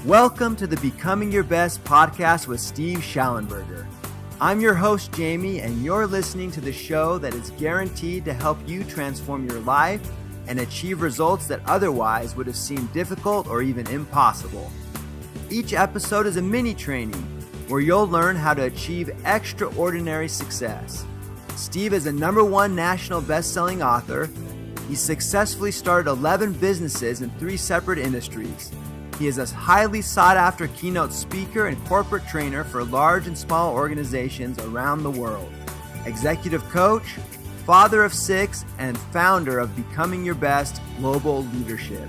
Welcome to the Becoming Your Best podcast with Steve Shallenberger. I'm your host, Jamie, and you're listening to the show that is guaranteed to help you transform your life and achieve results that otherwise would have seemed difficult or even impossible. Each episode is a mini training where you'll learn how to achieve extraordinary success. Steve is a #1 national best-selling author. He successfully started 11 businesses in 3 separate industries. He is a highly sought-after keynote speaker and corporate trainer for large and small organizations around the world, executive coach, father of 6, and founder of Becoming Your Best Global Leadership,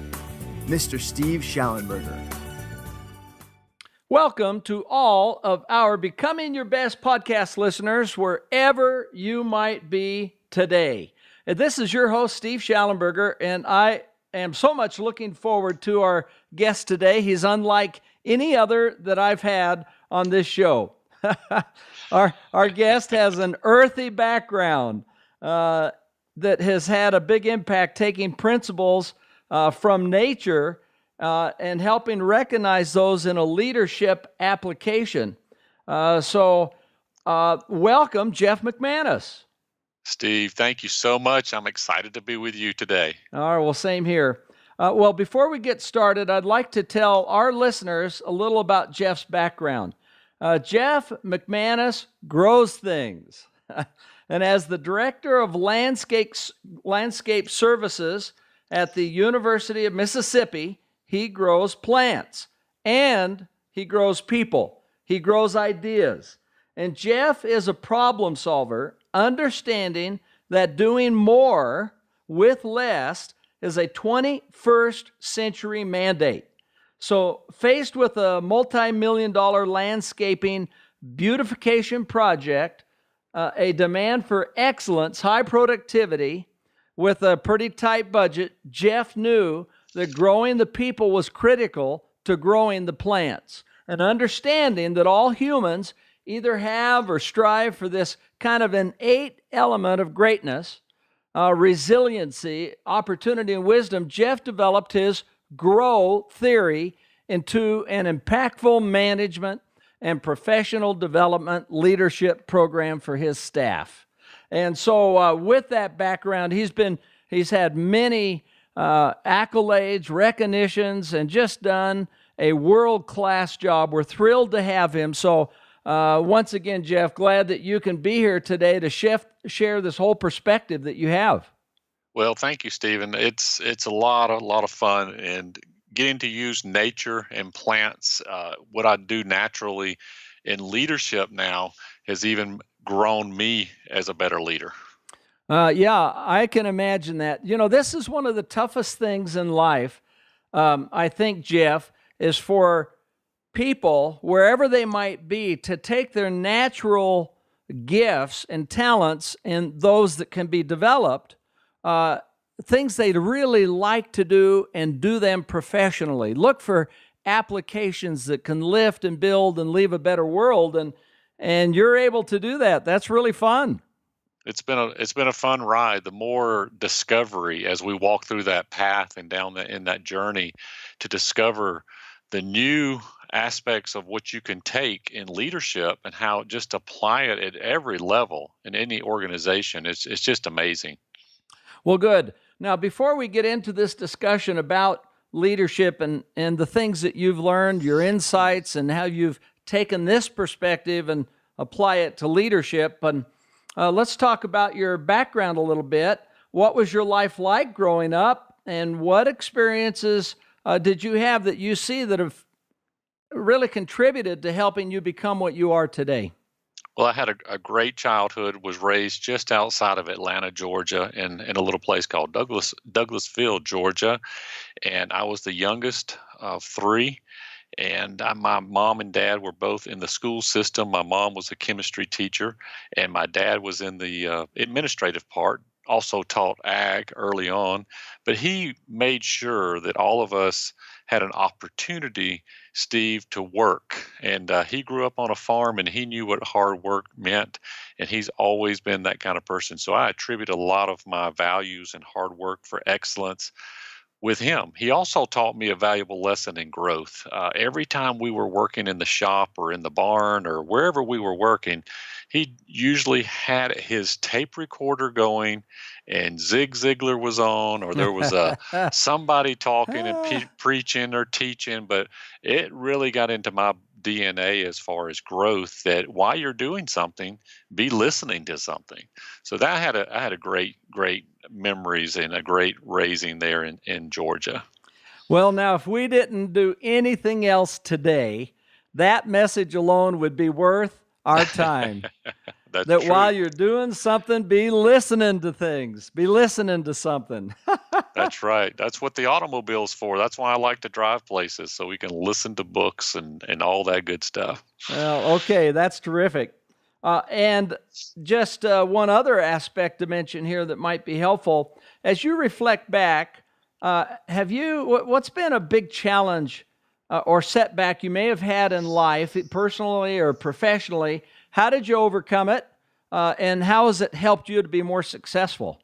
Mr. Steve Shallenberger. Welcome to all of our Becoming Your Best podcast listeners, wherever you might be today. And this is your host, Steve Shallenberger, and I am so much looking forward to our guest today. He's unlike any other that I've had on this show. Our guest has an earthy background that has had a big impact, taking principles from nature and helping recognize those in a leadership application. So welcome, Jeff McManus. Steve, thank you so much. I'm excited to be with you today. All right, well, same here. Well, before we get started, I'd like to tell our listeners a little about Jeff's background. Jeff McManus grows things. And as the Director of Landscape Services at the University of Mississippi, he grows plants and he grows people. He grows ideas. And Jeff is a problem solver, understanding that doing more with less is a 21st century mandate. So faced with a multi-million-dollar landscaping beautification project, a demand for excellence, high productivity, with a pretty tight budget, Jeff knew that growing the people was critical to growing the plants, and understanding that all humans either have or strive for this kind of innate element of greatness, resiliency, opportunity, and wisdom. Jeff developed his GROW theory into an impactful management and professional development leadership program for his staff. And so with that background, he's had many accolades, recognitions, and just done a world-class job. We're thrilled to have him. So once again, Jeff, glad that you can be here today to share this whole perspective that you have. Well, thank you, Stephen. It's a lot of fun, and getting to use nature and plants, what I do naturally in leadership now, has even grown me as a better leader. Yeah, I can imagine that. You know, this is one of the toughest things in life, I think, Jeff, is for people, wherever they might be, to take their natural gifts and talents and those that can be developed, things they'd really like to do, and do them professionally. Look for applications that can lift and build and leave a better world, and you're able to do that. That's really fun. It's been a fun ride. The more discovery as we walk through that path and down in that journey to discover the new aspects of what you can take in leadership and how just apply it at every level in any organization. It's just amazing. Well, good. Now, before we get into this discussion about leadership and the things that you've learned, your insights, and how you've taken this perspective and apply it to leadership, and let's talk about your background a little bit. What was your life like growing up, and what experiences did you have that you see that have really contributed to helping you become what you are today? Well, I had a great childhood, was raised just outside of Atlanta, Georgia, in a little place called Douglasville, Georgia. And I was the youngest of 3. And my mom and dad were both in the school system. My mom was a chemistry teacher, and my dad was in the administrative part, also taught ag early on. But he made sure that all of us had an opportunity, Steve, to work. And he grew up on a farm, and he knew what hard work meant. And he's always been that kind of person. So I attribute a lot of my values and hard work for excellence with him. He also taught me a valuable lesson in growth. Every time we were working in the shop or in the barn or wherever we were working, he usually had his tape recorder going and Zig Ziglar was on, or there was somebody talking and preaching or teaching, but it really got into my DNA as far as growth, that while you're doing something, be listening to something. So that I had a great memories and a great raising there in Georgia. Well, now, if we didn't do anything else today, that message alone would be worth our time. That's that true. While you're doing something, be listening to things, be listening to something. That's right. That's what the automobile's for. That's why I like to drive places, so we can listen to books and all that good stuff. Well, okay, that's terrific. And just one other aspect to mention here that might be helpful. As you reflect back, what's been a big challenge or setback you may have had in life, personally or professionally? How did you overcome it? And how has it helped you to be more successful?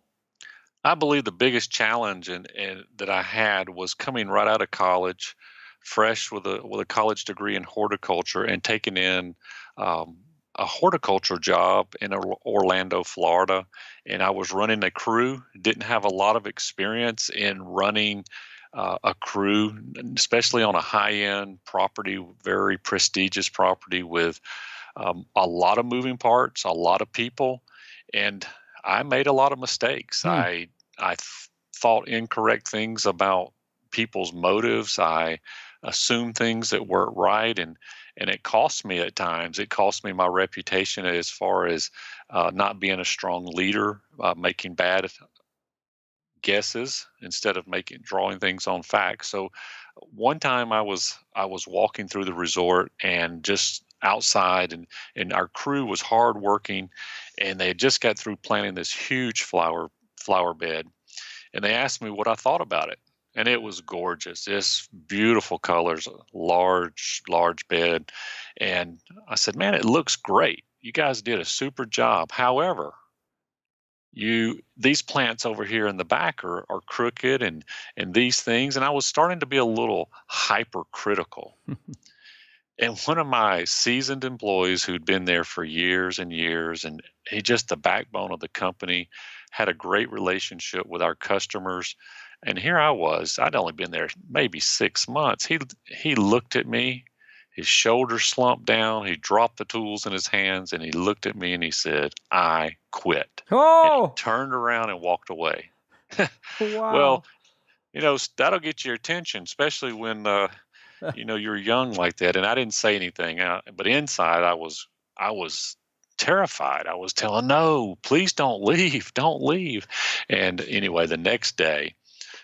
I believe the biggest challenge that I had was coming right out of college, fresh with a college degree in horticulture, and taking in a horticulture job in Orlando, Florida. And I was running a crew, didn't have a lot of experience in running a crew, especially on a high-end property, very prestigious property with a lot of moving parts, a lot of people, and I made a lot of mistakes. I thought incorrect things about people's motives. I assumed things that weren't right, and it cost me at times. It cost me my reputation as far as not being a strong leader, making bad guesses instead of drawing things on facts. So one time I was walking through the resort and just outside, and our crew was hard working, and they had just got through planting this huge flower bed, and they asked me what I thought about it. And it was gorgeous, just beautiful colors, large bed. And I said, man, it looks great. You guys did a super job. However, these plants over here in the back are crooked and these things. And I was starting to be a little hypercritical. And one of my seasoned employees who'd been there for years and years, and he just the backbone of the company, had a great relationship with our customers. And here I was, I'd only been there maybe 6 months. He looked at me, his shoulders slumped down, he dropped the tools in his hands, and he looked at me and he said, I quit. Oh! And he turned around and walked away. Wow. Well, that'll get your attention, especially when you're young like that. And I didn't say anything, but inside I was terrified. I was telling, no, please don't leave. And anyway, the next day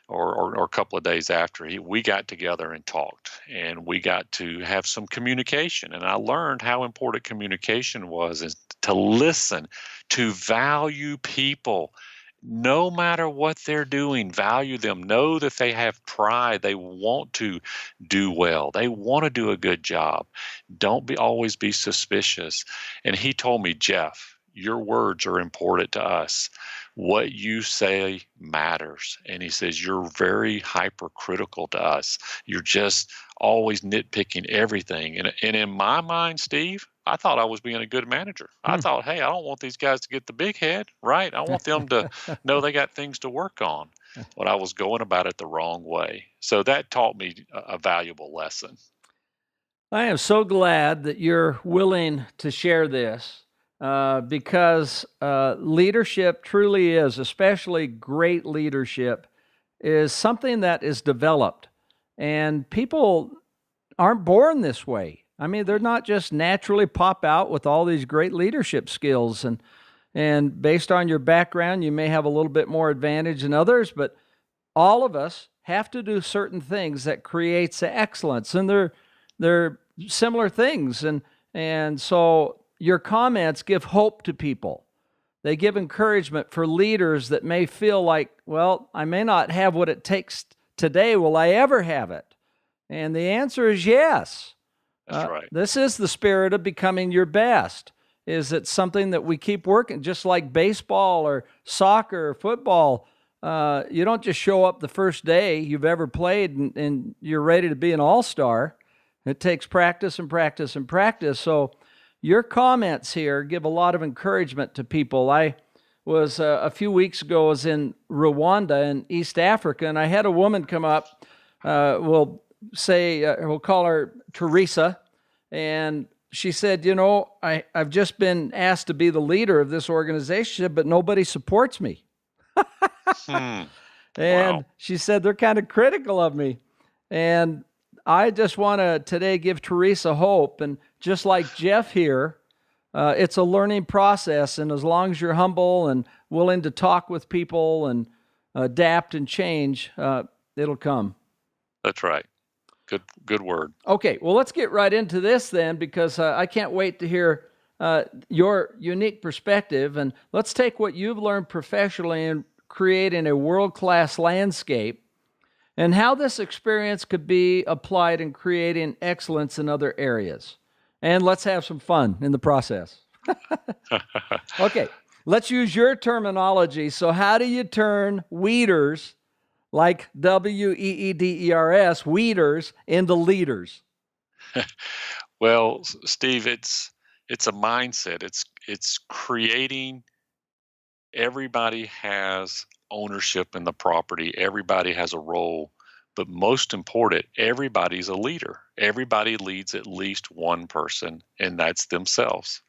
or a couple of days after, we got together and talked, and we got to have some communication. And I learned how important communication was, is to listen, to value people. No matter what they're doing, value them. Know that they have pride. They want to do well. They want to do a good job. Don't always be suspicious. And he told me, Jeff, your words are important to us. What you say matters. And he says, you're very hypercritical to us. You're just always nitpicking everything. And in my mind, Steve, I thought I was being a good manager. I thought, hey, I don't want these guys to get the big head, right? I want them to know they got things to work on. But I was going about it the wrong way. So that taught me a valuable lesson. I am so glad that you're willing to share this because leadership truly is, especially great leadership, is something that is developed. And people aren't born this way. I mean, they're not just naturally pop out with all these great leadership skills. And based on your background, you may have a little bit more advantage than others, but all of us have to do certain things that creates excellence. And they're similar things. And so your comments give hope to people. They give encouragement for leaders that may feel like, well, I may not have what it takes today. Will I ever have it? And the answer is yes. That's right. This is the spirit of becoming your best. Is it something that we keep working, just like baseball or soccer or football? you don't just show up the first day you've ever played and you're ready to be an all-star. It takes practice and practice and practice. So your comments here give a lot of encouragement to people. I was a few weeks ago, was in Rwanda in East Africa, and I had a woman come up, we'll call her Teresa, and she said, I've just been asked to be the leader of this organization, but nobody supports me. And Wow. she said they're kind of critical of me. And I just want to today give Teresa hope. And just like Jeff here, it's a learning process. And as long as you're humble and willing to talk with people and adapt and change, it'll come. That's right. Good word. Okay, well, let's get right into this then, because I can't wait to hear your unique perspective. And let's take what you've learned professionally in creating a world-class landscape and how this experience could be applied in creating excellence in other areas. And let's have some fun in the process. Okay, let's use your terminology. So how do you turn weeders, like WEEDERS, weeders, into leaders? Well, Steve, it's a mindset. It's creating. Everybody has ownership in the property. Everybody has a role, but most important, everybody's a leader. Everybody leads at least one person, and that's themselves.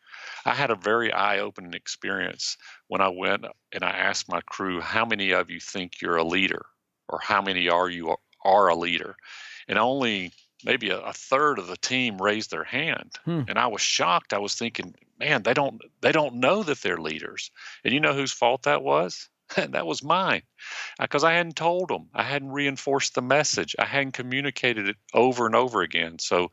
I had a very eye-opening experience when I went and I asked my crew, how many of you think you're a leader? Or how many are a leader? And only maybe a third of the team raised their hand. And I was shocked. I was thinking, man, they don't know that they're leaders. And you know whose fault that was? That was mine, because I hadn't told them. I hadn't reinforced the message. I hadn't communicated it over and over again. So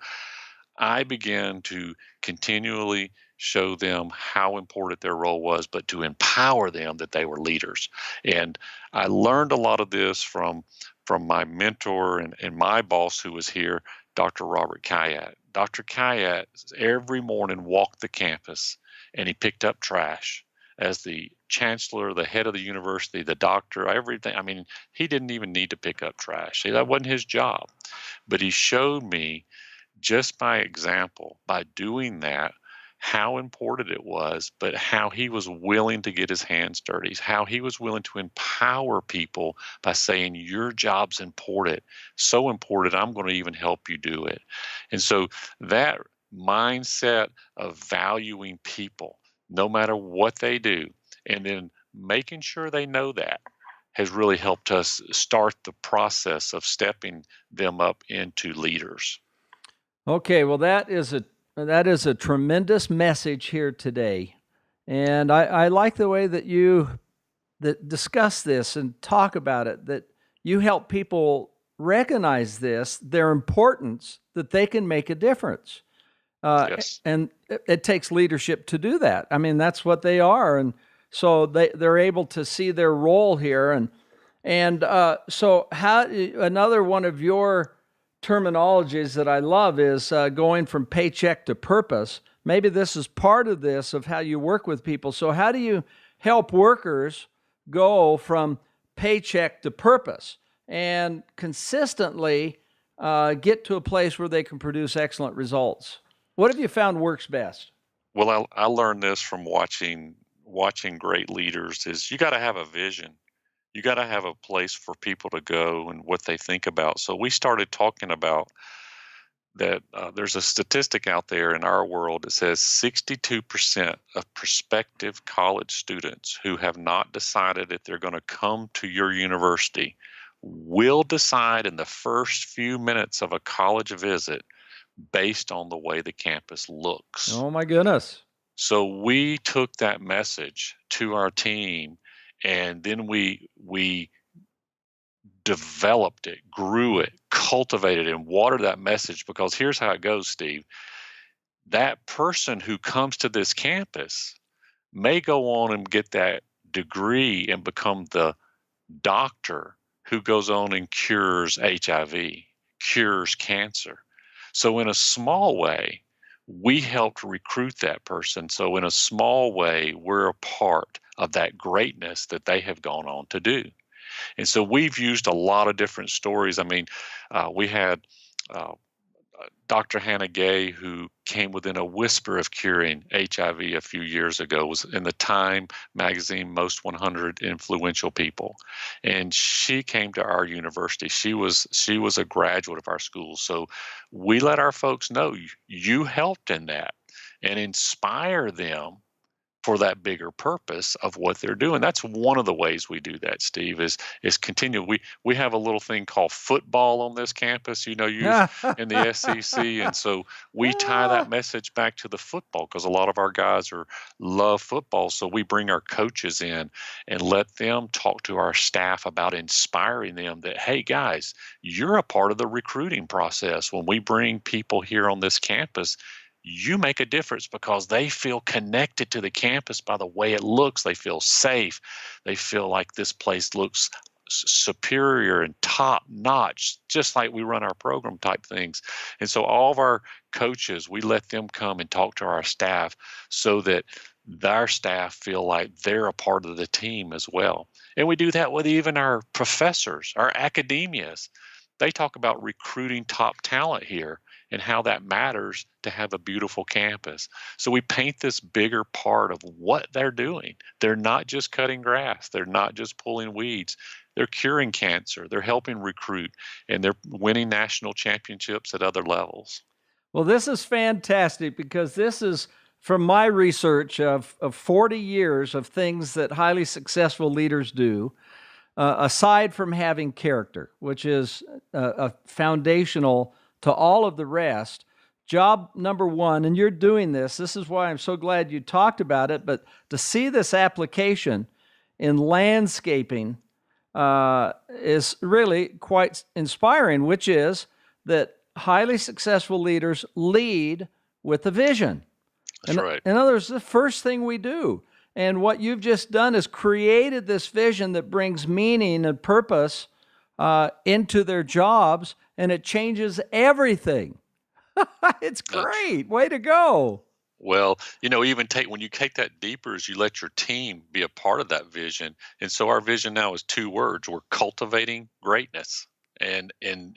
I began to continually show them how important their role was, but to empower them that they were leaders. And I learned a lot of this from my mentor and my boss who was here, Dr. Robert Kayat. Dr. Kayat every morning walked the campus and he picked up trash. As the chancellor, the head of the university, the doctor, everything. I mean, he didn't even need to pick up trash. That wasn't his job. But he showed me just by example, by doing that, how important it was, but how he was willing to get his hands dirty, how he was willing to empower people by saying, your job's important, so important, I'm going to even help you do it. And so that mindset of valuing people, no matter what they do, and then making sure they know that, has really helped us start the process of stepping them up into leaders. Okay, well, that is a tremendous message here today. And I like the way that you discuss this and talk about it, that you help people recognize this, their importance, that they can make a difference. Yes. And it takes leadership to do that. I mean, that's what they are. And so they're able to see their role here. And so another one of your terminologies that I love is going from paycheck to purpose. Maybe this is part of this, of how you work with people. So how do you help workers go from paycheck to purpose and consistently get to a place where they can produce excellent results? What have you found works best? Well, I learned this from watching great leaders is you got to have a vision. You got to have a place for people to go and what they think about. So we started talking about that there's a statistic out there in our world that says 62% of prospective college students who have not decided if they're going to come to your university will decide in the first few minutes of a college visit based on the way the campus looks. Oh, my goodness. So we took that message to our team, and then we developed it, grew it, cultivated it, and watered that message, because here's how it goes, Steve. That person who comes to this campus may go on and get that degree and become the doctor who goes on and cures HIV, cures cancer. So in a small way, we helped recruit that person. So in a small way, we're a part of that greatness that they have gone on to do. And so we've used a lot of different stories. I mean, we had Dr. Hannah Gay, who came within a whisper of curing HIV a few years ago, was in the Time magazine Most 100 Influential People, and she came to our university. She was a graduate of our school, so we let our folks know you helped in that and inspire them for that bigger purpose of what they're doing. That's one of the ways we do that, Steve, is continue. We have a little thing called football on this campus, used in the SEC. And so we tie that message back to the football because a lot of our guys love football. So we bring our coaches in and let them talk to our staff about inspiring them that, hey, guys, you're a part of the recruiting process. When we bring people here on this campus, you make a difference because they feel connected to the campus by the way it looks. They feel safe. They feel like this place looks superior and top notch, just like we run our program type things. And so all of our coaches, we let them come and talk to our staff so that our staff feel like they're a part of the team as well. And we do that with even our professors, our academias. They talk about recruiting top talent here and how that matters to have a beautiful campus. So we paint this bigger part of what they're doing. They're not just cutting grass. They're not just pulling weeds. They're curing cancer. They're helping recruit, and they're winning national championships at other levels. Well, this is fantastic because this is from my research of 40 years of things that highly successful leaders do. Aside from having character, which is foundational to all of the rest, job number one, and you're doing this is why I'm so glad you talked about it, but to see this application in landscaping is really quite inspiring, which is that highly successful leaders lead with a vision. That's right. In other words, the first thing we do. And what you've just done is created this vision that brings meaning and purpose into their jobs, and it changes everything. It's great. Way to go. Well, even when you take that deeper is you let your team be a part of that vision. And so our vision now is 2 words. We're cultivating greatness. And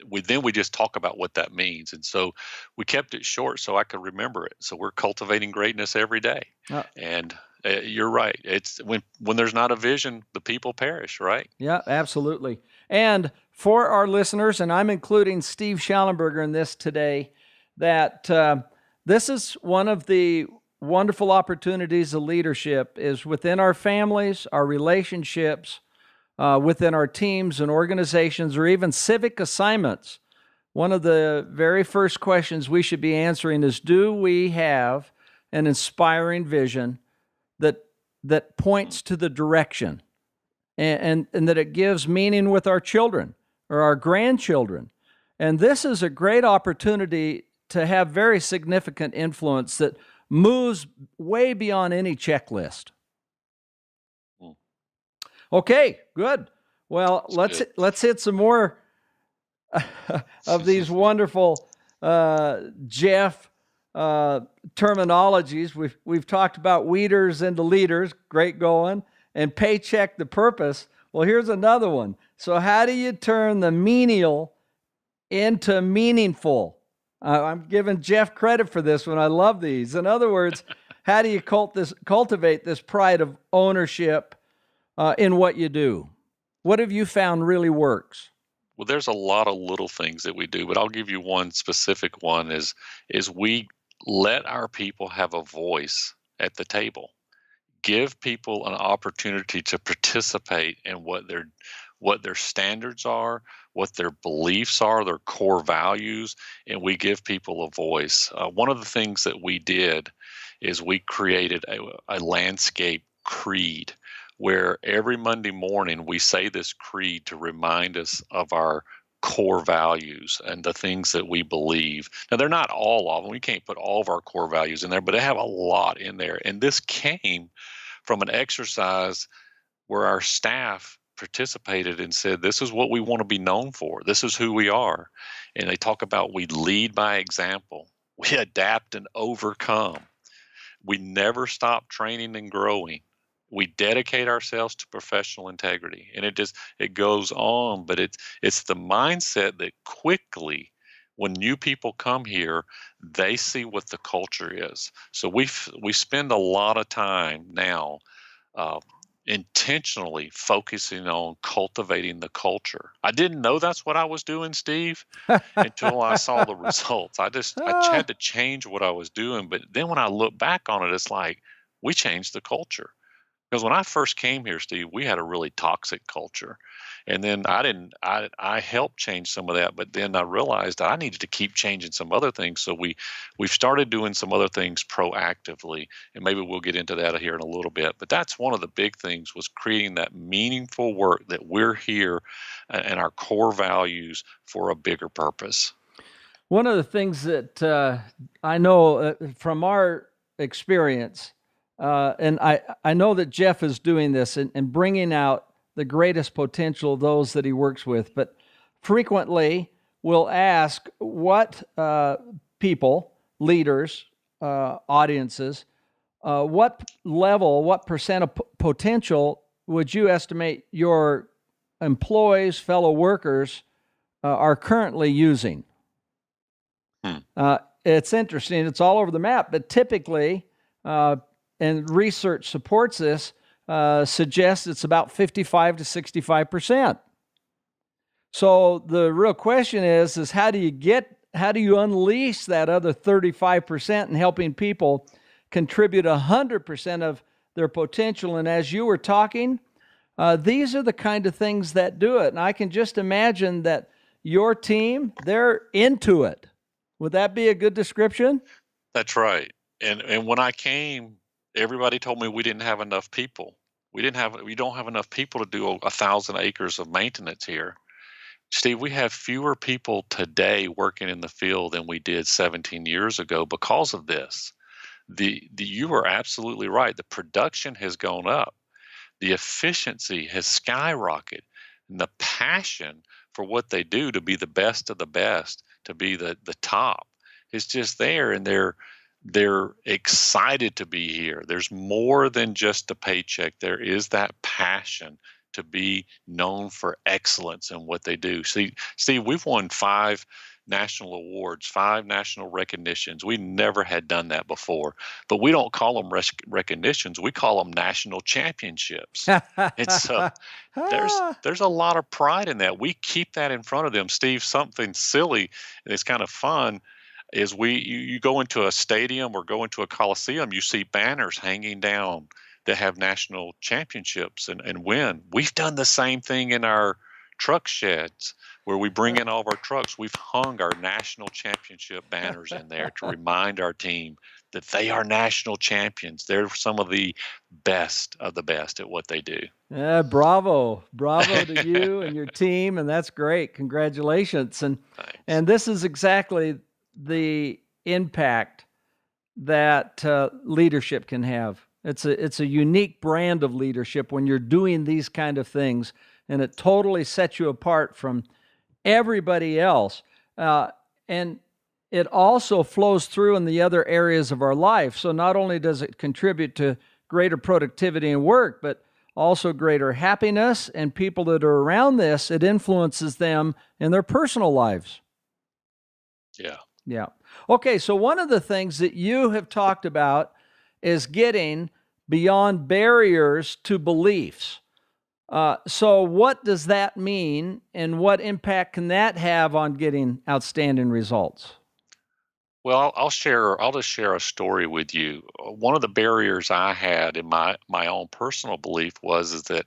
we just talk about what that means. And so we kept it short so I could remember it. So we're cultivating greatness every day. And you're right. It's when there's not a vision, the people perish, right? Yeah, absolutely. And for our listeners, and I'm including Steve Shallenberger in this today, that this is one of the wonderful opportunities of leadership is within our families, our relationships, within our teams and organizations, or even civic assignments. One of the very first questions we should be answering is, do we have an inspiring vision that points to the direction and that it gives meaning with our children or our grandchildren? And this is a great opportunity to have very significant influence that moves way beyond any checklist. Okay, good. Well, let's hit some more of these wonderful Jeff terminologies. We've talked about weeders into leaders, great going, and paycheck the purpose. Well, here's another one. So how do you turn the menial into meaningful? I'm giving Jeff credit for this one. I love these. In other words, how do you cultivate this pride of ownership in what you do? What have you found really works? Well, there's a lot of little things that we do, but I'll give you one specific one is we let our people have a voice at the table. Give people an opportunity to participate in what their standards are, what their beliefs are, their core values, and we give people a voice. One of the things that we did is we created a landscape creed where every Monday morning we say this creed to remind us of our core values and the things that we believe. Now, they're not all of them. We can't put all of our core values in there, but they have a lot in there. And this came from an exercise where our staff participated and said, this is what we want to be known for. This is who we are. And they talk about we lead by example. We adapt and overcome. We never stop training and growing. we dedicate ourselves to professional integrity, and it goes on. But it's the mindset that quickly, when new people come here, they see what the culture is. So we spend a lot of time now uh, intentionally focusing on cultivating the culture. I didn't know that's what I was doing, Steve, until I saw the results. I had to change what I was doing. But then when I look back on it, it's like we changed the culture. Because when I first came here, Steve, we had a really toxic culture. And then I helped change some of that, but then I realized I needed to keep changing some other things. So we've started doing some other things proactively, and maybe we'll get into that here in a little bit. But that's one of the big things, was creating that meaningful work, that we're here and our core values for a bigger purpose. One of the things that I know from our experience, and I know that Jeff is doing this and bringing out the greatest potential of those that he works with, but frequently we'll ask what people, leaders, audiences, what level, what percent of potential would you estimate your employees, fellow workers are currently using? It's interesting. It's all over the map, but typically, and research supports this, suggests it's about 55 to 65%. So the real question is how do you unleash that other 35% in helping people contribute 100% of their potential? And as you were talking, these are the kind of things that do it. And I can just imagine that your team, they're into it. Would that be a good description? That's right. And when I came, everybody told me we didn't have enough people. We don't have enough people to do 1,000 acres of maintenance here. Steve, we have fewer people today working in the field than we did 17 years ago because of this. You are absolutely right. The production has gone up. The efficiency has skyrocketed. And the passion for what they do, to be the best of the best, to be the top, is just there. And they're excited to be here. There's more than just a paycheck. There is that passion to be known for excellence in what they do. See, Steve, we've won 5 national awards, 5 national recognitions. We never had done that before, but we don't call them recognitions. We call them national championships. It's there's a lot of pride in that. We keep that in front of them. Steve, something silly, and it's kind of fun, is you go into a stadium or go into a coliseum, you see banners hanging down that have national championships and win. We've done the same thing in our truck sheds, where we bring in all of our trucks. We've hung our national championship banners in there to remind our team that they are national champions. They're some of the best at what they do. Yeah, bravo to you and your team, and that's great. Congratulations. And this is exactly the impact that leadership can have. It's a unique brand of leadership when you're doing these kind of things, and it totally sets you apart from everybody else. And it also flows through in the other areas of our life. So not only does it contribute to greater productivity and work, but also greater happiness, and people that are around this, it influences them in their personal lives. Yeah. Okay, so one of the things that you have talked about is getting beyond barriers to beliefs. So what does that mean, and what impact can that have on getting outstanding results? Well, I'll just share a story with you. One of the barriers I had in my own personal belief is that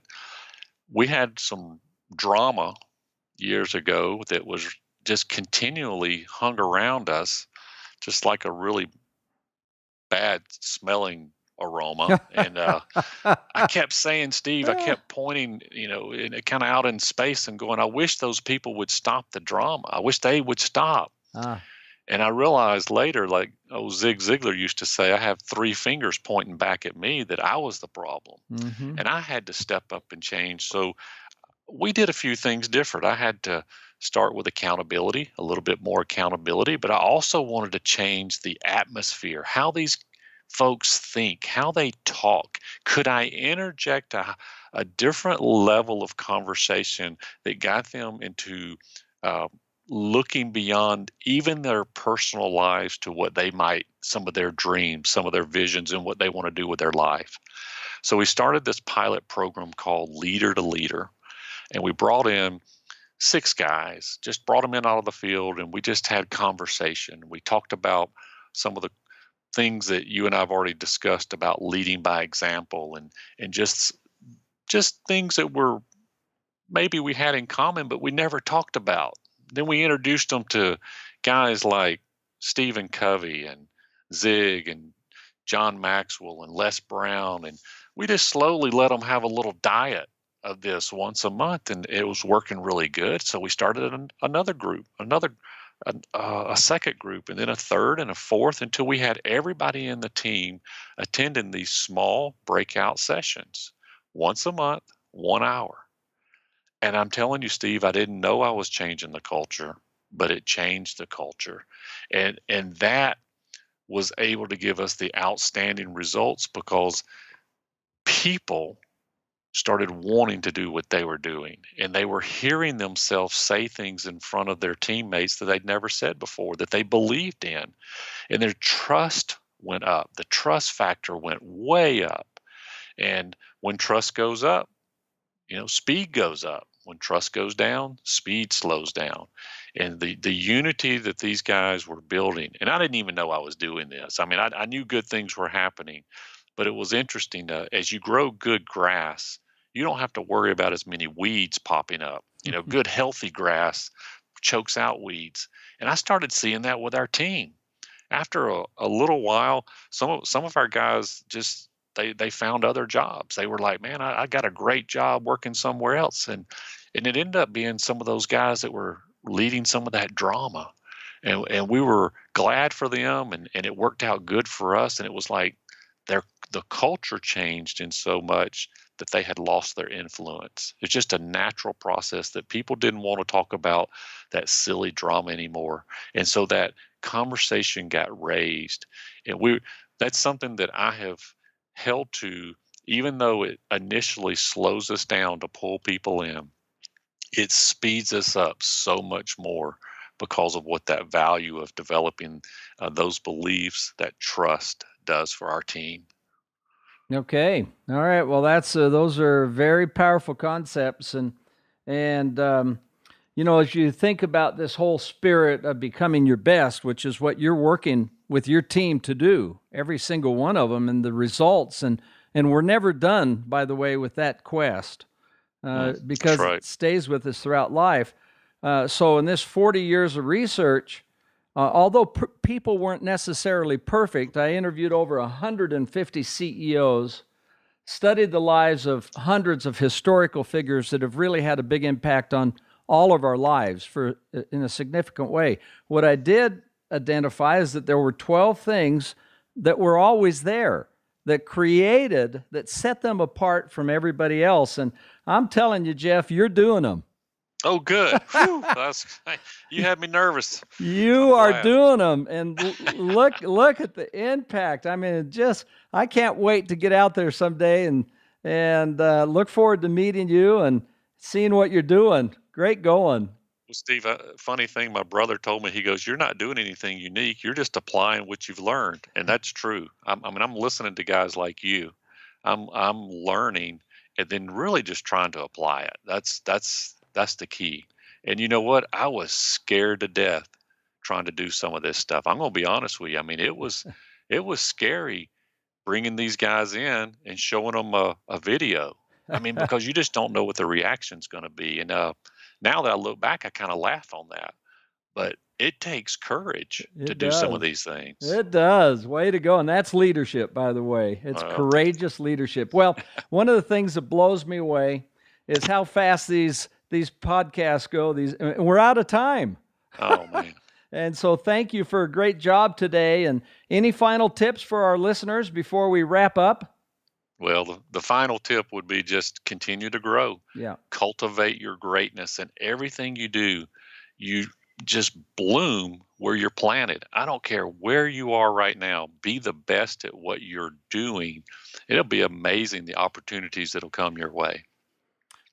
we had some drama years ago that was just continually hung around us, just like a really bad smelling aroma. And I kept saying, Steve, I kept pointing, kind of out in space and going, I wish those people would stop the drama. I wish they would stop. And I realized later, like Zig Ziglar used to say, I have 3 fingers pointing back at me, that I was the problem. Mm-hmm. And I had to step up and change. So we did a few things different. I had to start with accountability, a little bit more accountability, but I also wanted to change the atmosphere, how these folks think, how they talk. Could I interject a different level of conversation that got them into looking beyond even their personal lives to what they might, some of their dreams, some of their visions, and what they want to do with their life? So we started this pilot program called Leader to Leader, and we brought in 6 guys, just brought them in out of the field, and we just had conversation. We talked about some of the things that you and I have already discussed about leading by example, and just things that were maybe we had in common, but we never talked about. Then we introduced them to guys like Stephen Covey and Zig and John Maxwell and Les Brown, and we just slowly let them have a little diet of this once a month, and it was working really good. So we started another group, a second group, and then a third and a fourth, until we had everybody in the team attending these small breakout sessions once a month, 1 hour. And I'm telling you, Steve, I didn't know I was changing the culture, but it changed the culture. And that was able to give us the outstanding results because people started wanting to do what they were doing, and they were hearing themselves say things in front of their teammates that they'd never said before, that they believed in, and their trust went up. The trust factor went way up. And when trust goes up, speed goes up. When trust goes down, speed slows down. And the unity that these guys were building, and I didn't even know I was doing this. I mean, I knew good things were happening, but it was interesting. As you grow good grass, you don't have to worry about as many weeds popping up. Good healthy grass chokes out weeds. And I started seeing that with our team. After a little while, some of our guys just they found other jobs. They were like, man, I got a great job working somewhere else. And it ended up being some of those guys that were leading some of that drama. And we were glad for them, and it worked out good for us. And it was like the culture changed in so much that they had lost their influence. It's just a natural process that people didn't want to talk about that silly drama anymore. And so that conversation got raised. And that's something that I have held to, even though it initially slows us down to pull people in, it speeds us up so much more because of what that value of developing those beliefs, that trust does for our team. Okay. All right. Well, those are very powerful concepts. And as you think about this whole spirit of becoming your best, which is what you're working with your team to do, every single one of them, and the results. And we're never done, by the way, with that quest because it stays with us throughout life. So in this 40 years of research, although people weren't necessarily perfect, I interviewed over 150 CEOs, studied the lives of hundreds of historical figures that have really had a big impact on all of our lives in a significant way. What I did identify is that there were 12 things that were always there, that set them apart from everybody else. And I'm telling you, Jeff, you're doing them. Oh, good. Whew, you had me nervous. You are doing them, and look at the impact. I mean, I can't wait to get out there someday and look forward to meeting you and seeing what you're doing. Great going. Well, Steve, funny thing, my brother told me, he goes, "You're not doing anything unique. You're just applying what you've learned," and that's true. I'm listening to guys like you. I'm learning, and then really just trying to apply it. That's the key. And you know what? I was scared to death trying to do some of this stuff. I'm going to be honest with you. I mean, it was scary bringing these guys in and showing them a video. I mean, because you just don't know what the reaction's going to be. And now that I look back, I kind of laugh on that. But it takes courage to do some of these things. It does. Way to go. And that's leadership, by the way. It's courageous leadership. Well, one of the things that blows me away is how fast these podcasts go. We're out of time. Oh, man. And so thank you for a great job today. And any final tips for our listeners before we wrap up? Well, the final tip would be just continue to grow. Yeah. Cultivate your greatness, and everything you do, you just bloom where you're planted. I don't care where you are right now. Be the best at what you're doing. It'll be amazing the opportunities that'll come your way.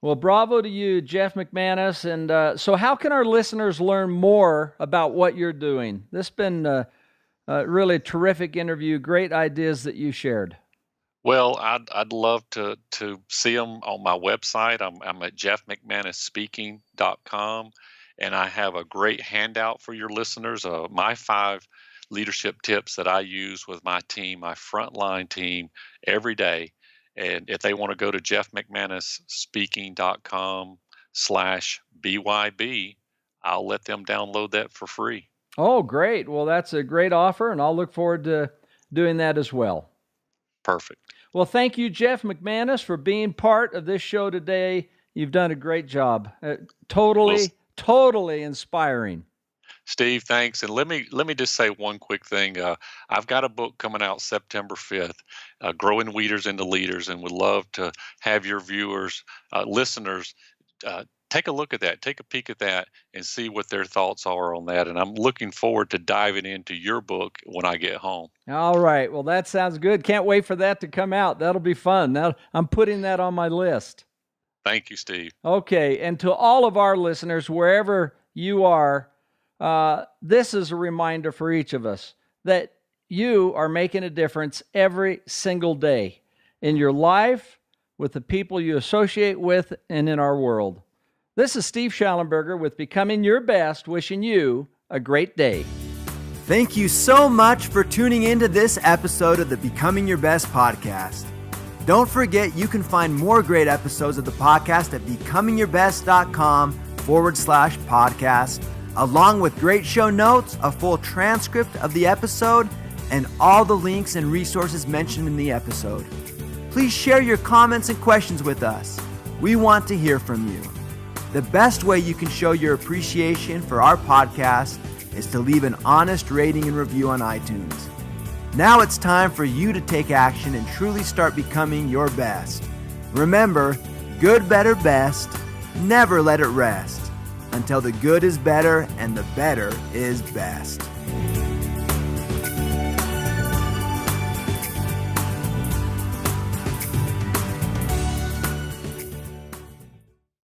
Well, bravo to you, Jeff McManus. And so how can our listeners learn more about what you're doing? This has been a really terrific interview. Great ideas that you shared. Well, I'd love to see them on my website. I'm at jeffmcmanusspeaking.com, and I have a great handout for your listeners. My 5 leadership tips that I use with my team, my frontline team, every day. And if they want to go to jeffmcmanusspeaking.com/BYB, I'll let them download that for free. Oh, great. Well, that's a great offer, and I'll look forward to doing that as well. Perfect. Well, thank you, Jeff McManus, for being part of this show today. You've done a great job. Totally inspiring. Steve, thanks. And let me just say one quick thing. I've got a book coming out September 5th, Growing Leaders into Leaders, and would love to have your viewers, listeners, take a look at that, take a peek at that, and see what their thoughts are on that. And I'm looking forward to diving into your book when I get home. All right. Well, that sounds good. Can't wait for that to come out. That'll be fun. Now, I'm putting that on my list. Thank you, Steve. Okay. And to all of our listeners, wherever you are, this is a reminder for each of us that you are making a difference every single day in your life, with the people you associate with, and in our world. This is Steve Shallenberger with Becoming Your Best, wishing you a great day. Thank you so much for tuning into this episode of the Becoming Your Best podcast. Don't forget you can find more great episodes of the podcast at becomingyourbest.com/podcast, along with great show notes, a full transcript of the episode, and all the links and resources mentioned in the episode. Please share your comments and questions with us. We want to hear from you. The best way you can show your appreciation for our podcast is to leave an honest rating and review on iTunes. Now it's time for you to take action and truly start becoming your best. Remember, good, better, best. Never let it rest until the good is better and the better is best.